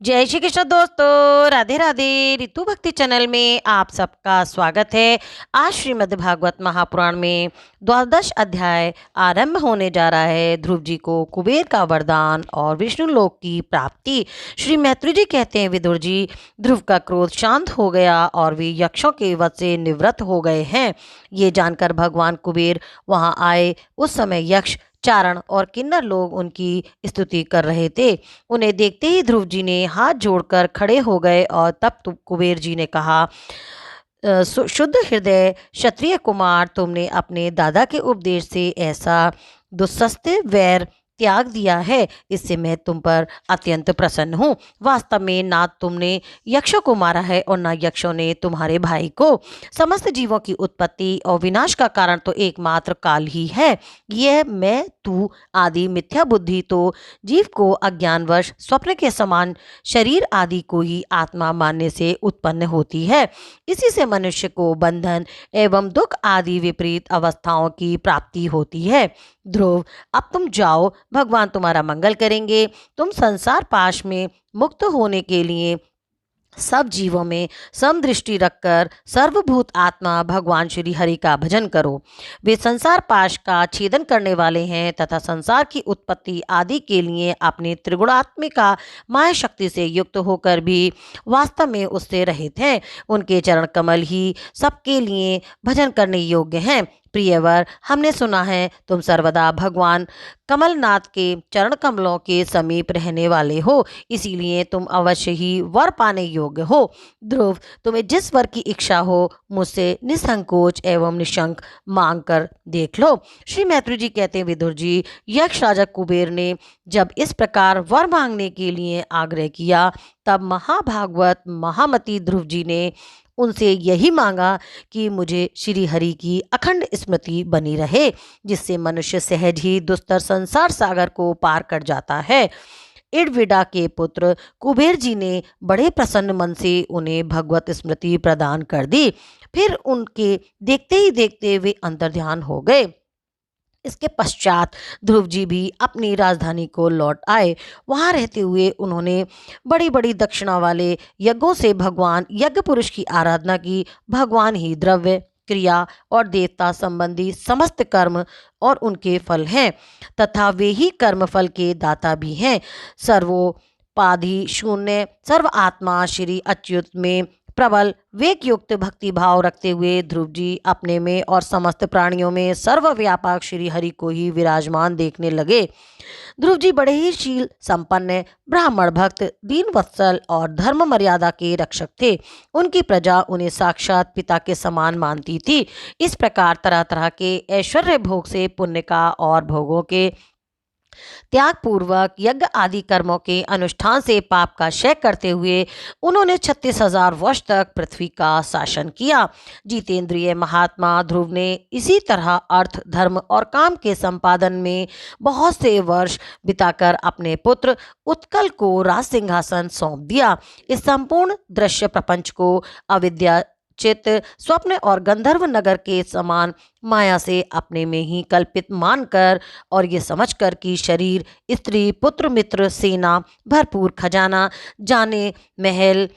जय श्री कृष्ण दोस्तों, राधे राधे। ऋतु भक्ति चैनल में आप सबका स्वागत है। आज श्रीमद् भागवत महापुराण में द्वादश अध्याय आरंभ होने जा रहा है। ध्रुव जी को कुबेर का वरदान और विष्णु लोक की प्राप्ति। श्री मैत्री जी कहते हैं, विदुर जी, ध्रुव का क्रोध शांत हो गया और वे यक्षों के वध से निवृत्त हो गए हैं। ये जानकर भगवान कुबेर वहां आए। उस समय यक्ष, चारण और किन्नर लोग उनकी स्तुति कर रहे थे। उन्हें देखते ही ध्रुव जी ने हाथ जोड़कर खड़े हो गए और तब कुबेर जी ने कहा, शुद्ध हृदय क्षत्रिय कुमार, तुमने अपने दादा के उपदेश से ऐसा दुस्सह्य वैर त्याग दिया है, इससे मैं तुम पर अत्यंत प्रसन्न हूँ। वास्तव में ना तुमने यक्षों को मारा है और ना यक्षों ने तुम्हारे भाई को। समस्त जीवों की उत्पत्ति और विनाश का कारण तो एकमात्र काल ही है। यह मैं तू आदि मिथ्या बुद्धि तो जीव को अज्ञानवश स्वप्न के समान शरीर आदि को ही आत्मा मानने से उत्पन्न होती है। इसी से मनुष्य को बंधन एवं दुख आदि विपरीत अवस्थाओं की प्राप्ति होती है। ध्रुव, अब तुम जाओ, भगवान तुम्हारा मंगल करेंगे। तुम संसार पाश में मुक्त होने के लिए सब जीवों में समदृष्टि रखकर सर्वभूत आत्मा भगवान श्री हरि का भजन करो। वे संसार पाश का छेदन करने वाले हैं तथा संसार की उत्पत्ति आदि के लिए अपनी त्रिगुणात्मिका माया शक्ति से युक्त होकर भी वास्तव में उससे रहित हैं। उनके चरण कमल ही सबके लिए भजन करने योग्य हैं। प्रियवर, हमने सुना है तुम सर्वदा भगवान कमलनाथ के चरण कमलों के समीप रहने वाले हो, इसीलिए तुम अवश्य ही वर पाने योग्य हो। ध्रुव, तुम्हें जिस वर की इच्छा हो मुझसे निसंकोच एवं निशंक मांग कर देख लो। श्री मैत्री जी कहते हैं, विदुर जी, यक्ष राजा कुबेर ने जब इस प्रकार वर मांगने के लिए आग्रह किया, तब महाभागवत महामती ध्रुव जी ने उनसे यही मांगा कि मुझे श्री हरि की अखंड स्मृति बनी रहे, जिससे मनुष्य सहज ही दुस्तर संसार सागर को पार कर जाता है। इड़विडा के पुत्र कुबेर जी ने बड़े प्रसन्न मन से उन्हें भगवत स्मृति प्रदान कर दी। फिर उनके देखते ही देखते वे अंतर्ध्यान हो गए। इसके पश्चात ध्रुव जी भी अपनी राजधानी को लौट आए। वहां रहते हुए उन्होंने बड़ी बड़ी दक्षिणा वाले यज्ञों से भगवान यज्ञ पुरुष की आराधना की। भगवान ही द्रव्य, क्रिया और देवता संबंधी समस्त कर्म और उनके फल हैं तथा वे ही कर्म फल के दाता भी हैं। सर्वोपाधि शून्य सर्व आत्मा श्री अच्युत में प्रबल वेग युक्त भक्ति भाव रखते हुए ध्रुव जी अपने में और समस्त प्राणियों में सर्वव्यापक श्री हरि को ही विराजमान देखने लगे। ध्रुव जी बड़े ही शील संपन्न, ब्राह्मण भक्त, दीन वत्सल और धर्म मर्यादा के रक्षक थे। उनकी प्रजा उन्हें साक्षात पिता के समान मानती थी। इस प्रकार तरह तरह के ऐश्वर्य भोग से पुण्य का और भोगों के त्याग पूर्वक यज्ञ आदि कर्मों के अनुष्ठान से पाप का क्षय करते हुए उन्होंने 36,000 वर्ष तक पृथ्वी का शासन किया। जितेंद्रिय महात्मा ध्रुव ने इसी तरह अर्थ, धर्म और काम के संपादन में बहुत से वर्ष बिताकर अपने पुत्र उत्कल को राज सिंहासन सौंप दिया। इस संपूर्ण दृश्य प्रपंच को अविद्या चित्त, स्वप्न और गंधर्व नगर के समान माया से अपने में ही कल्पित मानकर और ये समझकर कि शरीर, स्त्री, पुत्र, मित्र, सेना, भरपूर खजाना, जाने महल,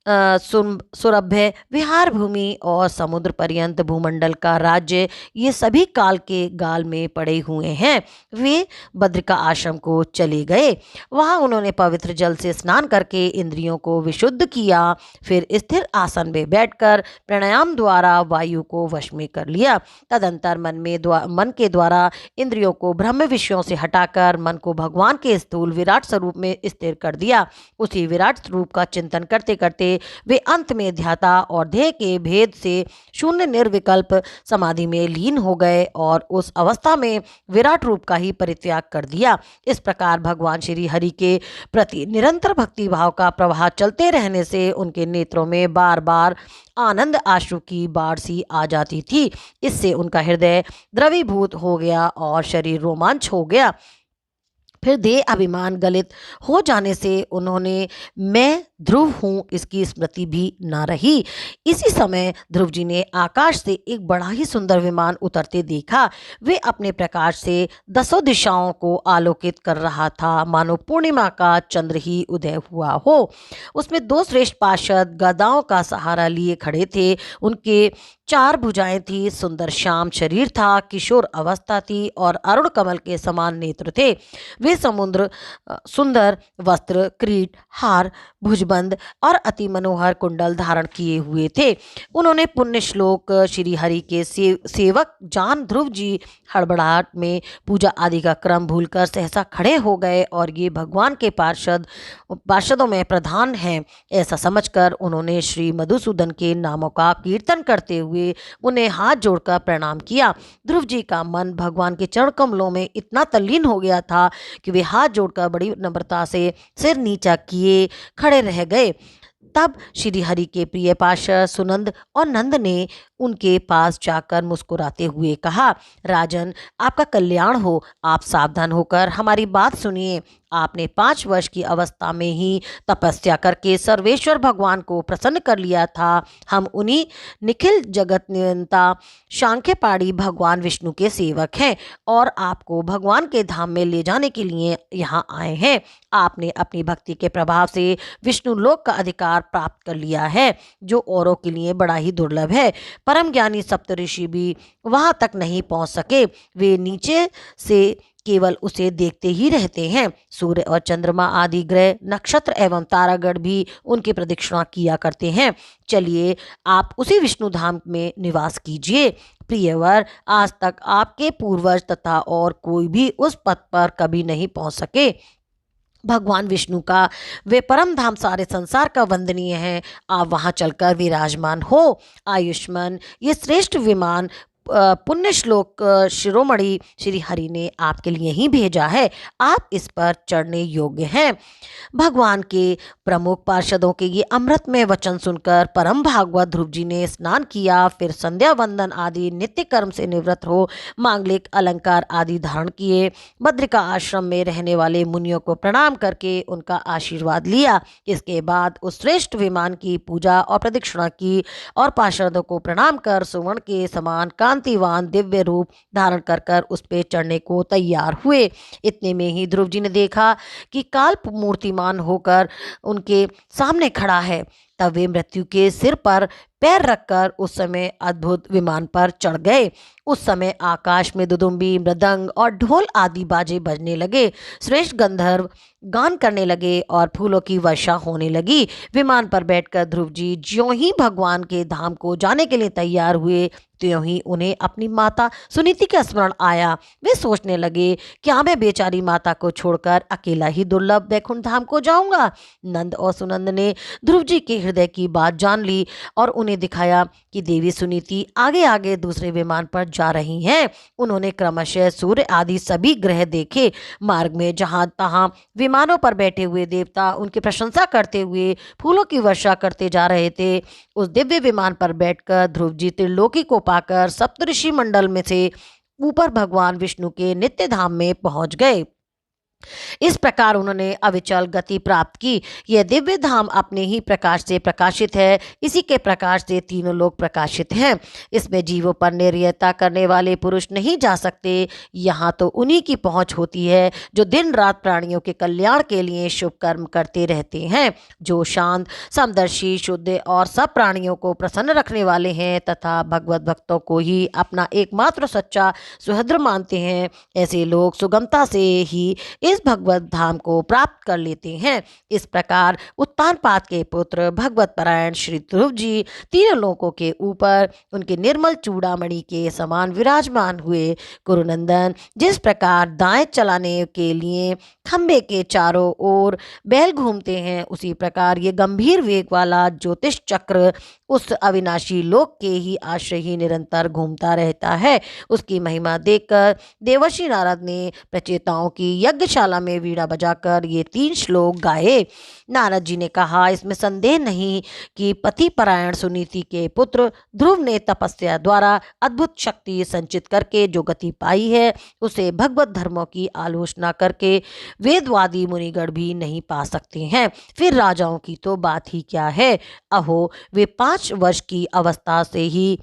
सुरभ्य विहार भूमि और समुद्र पर्यंत भूमंडल का राज्य ये सभी काल के गाल में पड़े हुए हैं, वे बद्रिका आश्रम को चले गए। वहां उन्होंने पवित्र जल से स्नान करके इंद्रियों को विशुद्ध किया। फिर स्थिर आसन में बैठकर प्राणायाम द्वारा वायु को वश में कर लिया। तदंतर मन के द्वारा इंद्रियों को ब्रह्म विषयों से हटाकर मन को भगवान के स्थूल विराट स्वरूप में स्थिर कर दिया। उसी विराट स्वरूप का चिंतन करते करते वे अंत में ध्याता और ध्येय के भेद से शून्य निर्विकल्प समाधि में लीन हो गए और उस अवस्था में विराट रूप का ही परित्याग कर दिया। इस प्रकार भगवान श्री हरि के प्रति निरंतर भक्ति भाव का प्रवाह चलते रहने से उनके नेत्रों में बार बार आनंद आंसू की बाढ़ सी आ जाती थी। इससे उनका हृदय द्रवीभूत हो गया और शरीर रोमांच हो गया। फिर देह अभिमान गलित हो जाने से उन्होंने मैं ध्रुव हूँ इसकी स्मृति भी न रही। इसी समय ध्रुव जी ने आकाश से एक बड़ा ही सुंदर विमान उतरते देखा। वे अपने प्रकाश से दसों दिशाओं को आलोकित कर रहा था, मानो पूर्णिमा का चंद्र ही उदय हुआ हो। उसमें दो श्रेष्ठ पार्षद गदाओं का सहारा लिए खड़े थे। उनके चार भुजाएं थी, सुंदर श्याम शरीर था, किशोर अवस्था थी और अरुण कमल के समान नेत्र थे। वे सुंदर वस्त्र, क्रीट, हार, भुजबंद और अति मनोहर कुंडल धारण किए हुए थे। उन्होंने पुण्य श्लोक श्री हरि के सेवक जान ध्रुव जी हड़बड़ाहट में पूजा आदि का क्रम भूलकर सहसा खड़े हो गए और ये भगवान के पार्षदों में प्रधान हैं ऐसा समझकर उन्होंने श्री मधुसूदन के नामों का कीर्तन करते हुए उन्हें हाथ जोड़कर प्रणाम किया। ध्रुव जी का मन भगवान के चरण कमलों में इतना तल्लीन हो गया था कि वे हाथ जोड़कर बड़ी नम्रता से सिर नीचा किए खड़े रह गए। तब श्री हरि के प्रिय पार्षद सुनंद और नंद ने उनके पास जाकर मुस्कुराते हुए कहा, राजन, आपका कल्याण हो। आप सावधान होकर हमारी बात सुनिए। आपने 5 वर्ष की अवस्था में ही तपस्या करके सर्वेश्वर भगवान को प्रसन्न कर लिया था। हम उन्हीं निखिल जगत नियंता सांख्यपाणी भगवान विष्णु के सेवक हैं और आपको भगवान के धाम में ले जाने के लिए यहाँ आए हैं। आपने अपनी भक्ति के प्रभाव से विष्णु लोक का अधिकार प्राप्त कर लिया है, जो औरों के लिए बड़ा ही दुर्लभ है। परम ज्ञानी सप्तऋषि भी वहां तक नहीं पहुंच सके। वे नीचे से केवल उसे देखते ही रहते हैं। सूर्य और चंद्रमा आदि ग्रह, नक्षत्र एवं तारागण भी उनकी प्रदक्षिणा किया करते हैं। चलिए, आप उसी विष्णु धाम में निवास कीजिए। प्रियवर, आज तक आपके पूर्वज तथा और कोई भी उस पद पर कभी नहीं पहुंच सके। भगवान विष्णु का वे परम धाम सारे संसार का वंदनीय है। आप वहां चलकर विराजमान हो। आयुष्मान, ये श्रेष्ठ विमान पुण्य श्लोक शिरोमणि श्री हरि ने आपके लिए ही भेजा है। आप इस पर चढ़ने योग्य हैं। भगवान के प्रमुख पार्षदों के ये अमृतमय वचन सुनकर परम भागवत ध्रुव जी ने स्नान किया, फिर संध्या वंदन आदि नित्य कर्म से निवृत्त हो मांगलिक अलंकार आदि धारण किए। बद्रिका आश्रम में रहने वाले मुनियों को प्रणाम करके उनका आशीर्वाद लिया। इसके बाद उस श्रेष्ठ विमान की पूजा और प्रदक्षिणा की और पार्षदों को प्रणाम कर सुवर्ण के समान कांतिवान दिव्य रूप धारण कर उस पे चढ़ने को तैयार हुए। इतने में ही ध्रुव जी ने देखा कि काल मूर्तिमान होकर उनके सामने खड़ा है। तब वे मृत्यु के सिर पर पैर रखकर उस समय अद्भुत विमान पर चढ़ गए। उस समय आकाश में दुदुम्बी, मृदंग और ढोल आदि बाजे बजने लगे। श्रेष्ठ गंधर्व गान करने लगे और फूलों की वर्षा होने लगी। विमान पर बैठकर ध्रुव जी ज्यों ही भगवान के धाम को जाने के लिए तैयार हुए, त्यों ही उन्हें अपनी माता सुनीति का स्मरण आया। वे सोचने लगे, क्या मैं बेचारी माता को छोड़कर अकेला ही दुर्लभ वैकुंठ धाम को जाऊंगा। नंद और सुनंद ने ध्रुव जी के हृदय की बात जान ली और उन्हें दिखाया कि देवी सुनीति आगे आगे दूसरे विमान पर जा रही हैं। उन्होंने क्रमशः सूर्य आदि सभी ग्रह देखे। मार्ग में जहां तहां विमानों पर बैठे हुए देवता उनकी प्रशंसा करते हुए फूलों की वर्षा करते जा रहे थे। उस दिव्य विमान पर बैठकर ध्रुव जी त्रिलोकी को पाकर सप्तऋषि मंडल में से ऊपर भगवान विष्णु के नित्य धाम में पहुंच गए। इस प्रकार उन्होंने अविचल गति प्राप्त की। यह दिव्य धाम अपने ही प्रकाश से प्रकाशित है। इसी के प्रकाश से तीनों लोग प्रकाशित हैं। इसमें जीवों पर निर्यता करने वाले पुरुष नहीं जा सकते। यहाँ तो उन्हीं की पहुँच होती है जो दिन रात प्राणियों के कल्याण के लिए शुभ कर्म करते रहते हैं, जो शांत, समदर्शी, शुद्ध और सब प्राणियों को प्रसन्न रखने वाले हैं तथा भगवत भक्तों को ही अपना एकमात्र सच्चा सुहृद मानते हैं। ऐसे लोग सुगमता से ही इस भगवत धाम को प्राप्त कर लेते हैं। इस प्रकार उत्तानपाद के पुत्र भगवत परायण श्री ध्रुव जी तीनों लोकों के ऊपर उनके निर्मल चूड़ामणि के समान विराजमान हुए। कुरुनंदन, जिस प्रकार दाएं चलाने के लिए खंबे के चारों ओर बैल घूमते हैं, उसी प्रकार ये गंभीर वेग वाला ज्योतिष चक्र उस अविनाशी लोक के ही आश्रय ही निरंतर घूमता रहता है। उसकी महिमा देखकर देवर्षि नारद ने प्रचेताओं की यज्ञशाला में वीणा बजाकर ये 3 श्लोक गाए। नारद जी ने कहा, इसमें संदेह नहीं कि पतिपरायण सुनीति के पुत्र ध्रुव ने तपस्या द्वारा अद्भुत शक्ति संचित करके जो गति पाई है, उसे भगवत धर्मों की आलोचना करके वेदवादी मुनिगण भी नहीं पा सकते हैं। फिर राजाओं की तो बात ही क्या है। अहो, वे 5 वर्ष की अवस्था से ही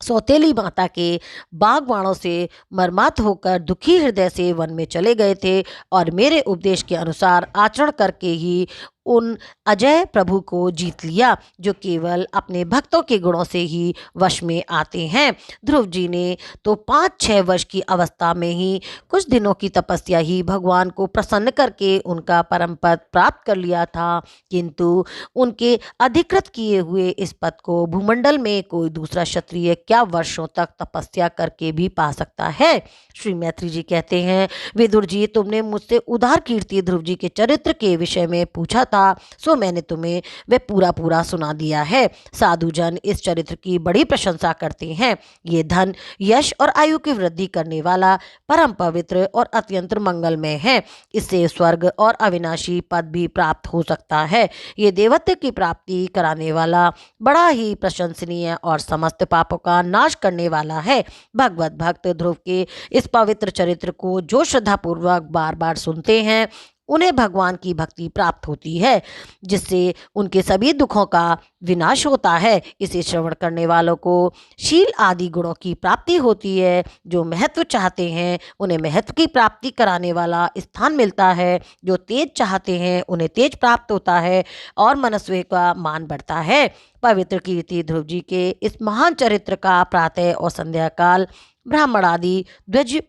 सौतेली माता के बागवानों से मर्मात होकर दुखी हृदय से वन में चले गए थे और मेरे उपदेश के अनुसार आचरण करके ही उन अजय प्रभु को जीत लिया, जो केवल अपने भक्तों के गुणों से ही वश में आते हैं। ध्रुव जी ने तो 5-6 वर्ष की अवस्था में ही कुछ दिनों की तपस्या ही भगवान को प्रसन्न करके उनका परम पद प्राप्त कर लिया था, किंतु उनके अधिकृत किए हुए इस पद को भूमंडल में कोई दूसरा क्षत्रिय क्या वर्षों तक तपस्या करके भी पा सकता है। श्री मैत्री जी कहते हैं, विदुर जी, तुमने मुझसे उदार कीर्ति ध्रुव जी के चरित्र के विषय में पूछा था, सो मैंने तुम्हें वह पूरा पूरा सुना दिया है। साधु जन इस चरित्र की बड़ी प्रशंसा करते हैं। ये धन, यश और आयु की वृद्धि करने वाला, परम पवित्र और अत्यंत मंगलमय है। इससे स्वर्ग और अविनाशी पद भी प्राप्त हो सकता है। ये देवत्व की प्राप्ति कराने वाला, बड़ा ही प्रशंसनीय और समस्त पापों का नाश करने वाला है। भगवत भक्त ध्रुव के इस पवित्र चरित्र को जो श्रद्धापूर्वक बार बार सुनते हैं, उन्हें भगवान की भक्ति प्राप्त होती है, जिससे उनके सभी दुखों का विनाश होता है। इसे श्रवण करने वालों को शील आदि गुणों की प्राप्ति होती है। जो महत्व चाहते हैं उन्हें महत्व की प्राप्ति कराने वाला स्थान मिलता है। जो तेज चाहते हैं उन्हें तेज प्राप्त होता है और मनुष्य का मान बढ़ता है। पवित्र कीर्ति ध्रुव जी के इस महान चरित्र का प्रातः और संध्या काल ब्राह्मण आदि द्विज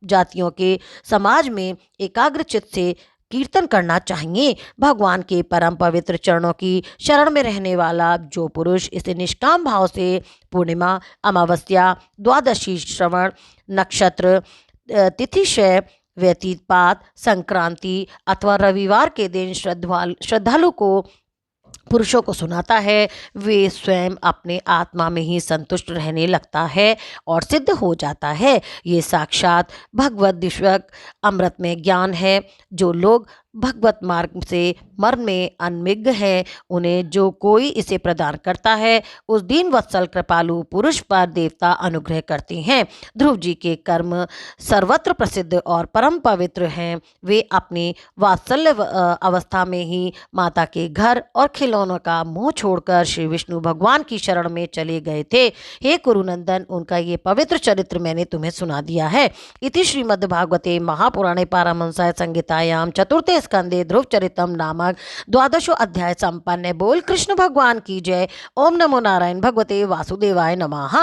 जातियों के समाज में एकाग्र चित्त से कीर्तन करना चाहिए। भगवान के परम पवित्र चरणों की शरण में रहने वाला जो पुरुष इसे निष्काम भाव से पूर्णिमा, अमावस्या, द्वादशी, श्रवण नक्षत्र, तिथिक्षय, व्यतीतपात, संक्रांति अथवा रविवार के दिन श्रद्धालु को पुरुषों को सुनाता है, वे स्वयं अपने आत्मा में ही संतुष्ट रहने लगता है और सिद्ध हो जाता है। ये साक्षात भगवत दिव्यक अमृत में ज्ञान है। जो लोग भगवत मार्ग से मर्म में अनभिज्ञ है, उन्हें जो कोई इसे प्रदान करता है, उस दीन वत्सल कृपालु पुरुष पर देवता अनुग्रह करते हैं। ध्रुव जी के कर्म सर्वत्र प्रसिद्ध और परम पवित्र हैं। वे अपनी वात्सल्य अवस्था में ही माता के घर और खिलौनों का मोह छोड़कर श्री विष्णु भगवान की शरण में चले गए थे। हे कुरुनंदन, उनका ये पवित्र चरित्र मैंने तुम्हें सुना दिया है। इति श्रीमद्भागवते महापुराणे पारमहंस्यां संहितायां चतुर्थे स्कंदे ध्रुव चरितम नामक 12वां अध्याय संपन्न। बोल कृष्ण भगवान की जय। ओम नमो नारायण भगवते वासुदेवाय नमः।